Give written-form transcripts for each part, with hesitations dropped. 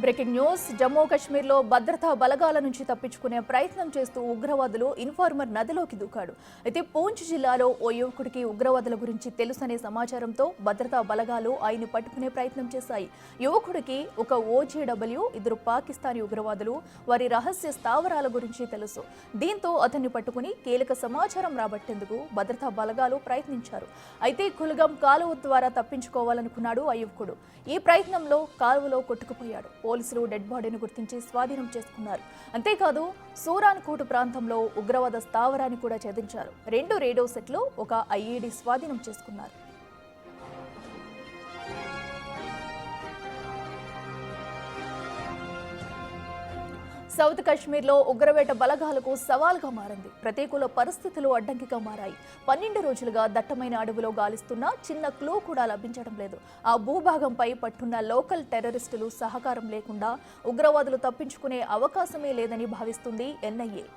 Breaking news Jammu కాశ్మీర్లో భద్రతా బలగాల నుంచి తప్పించుకునే ప్రయత్నం చేస్తూ ఉగ్రవాదులు ఇన్ఫార్మర్ నదిలోకి దూకాడు. అయితే పూంచ్ జిల్లాలో ఓ యువకుడికి ఉగ్రవాదుల గురించి తెలుసనే సమాచారంతో భద్రతా బలగాలు ఆయన్ని పట్టుకునే ప్రయత్నం చేశాయి. యువకుడికి ఒక OJW, 2 పాకిస్తానీ ఉగ్రవాదులు, వారి రహస్య స్థావరాల గురించి తెలుసు. దీంతో అతన్ని పట్టుకుని కీలక సమాచారం రాబట్టేందుకు భద్రతా బలగాలు ప్రయత్నించారు. అయితే కుల్గం కాలువ ద్వారా తప్పించుకోవాలనుకున్నాడు ఆ యువకుడు. ఈ ప్రయత్నంలో కాలువలో కొట్టుకుపోయాడు. పోలీసులు డెడ్ బాడీని గుర్తించి స్వాధీనం చేసుకున్నారు. అంతేకాదు సూరాన్ కోట్ ప్రాంతంలో ఉగ్రవాద స్థావరాన్ని కూడా ఛేదించారు. 2 రేడియో సెట్లు, ఒక IED స్వాధీనం చేసుకున్నారు. సౌత్ కాశ్మీర్లో ఉగ్రవేట బలగాలకు సవాల్గా మారింది. ప్రతికూల పరిస్థితులు అడ్డంకిగా మారాయి. 12 రోజులుగా దట్టమైన అడవిలో గాలిస్తున్న చిన్న క్లూ కూడా లభించడం లేదు. ఆ భూభాగంపై పట్టున్న లోకల్ టెర్రరిస్టులు సహకారం లేకుండా ఉగ్రవాదులు తప్పించుకునే అవకాశమే లేదని భావిస్తుంది NIA.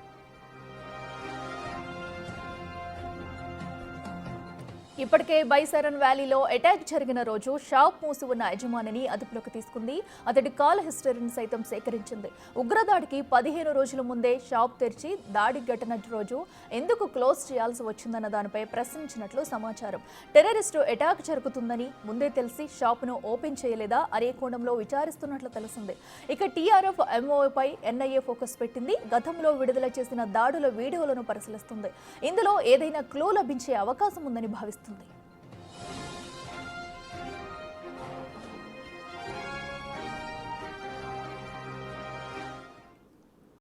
ఇప్పటికే బైసరన్ వ్యాలీలో అటాక్ జరిగిన రోజు షాప్ మూసి ఉన్న యజమానిని అదుపులోకి తీసుకుంది. అతడి కాల్ హిస్టరీని సైతం సేకరించింది. ఉగ్రదాడికి 15 రోజుల ముందే షాప్ తెరిచి దాడి ఘటన రోజు ఎందుకు క్లోజ్ చేయాల్సి వచ్చిందన్న దానిపై ప్రశ్నించినట్లు సమాచారం. టెర్రరిస్టు అటాక్ జరుగుతుందని ముందే తెలిసి షాపును ఓపెన్ చేయలేదా అనే కోణంలో విచారిస్తున్నట్లు తెలిసింది. ఇక TRF MOపై NIA ఫోకస్ పెట్టింది. గతంలో విడుదల చేసిన దాడుల వీడియోలను పరిశీలిస్తుంది. ఇందులో ఏదైనా క్లూ లభించే అవకాశం ఉందని భావిస్తుంది.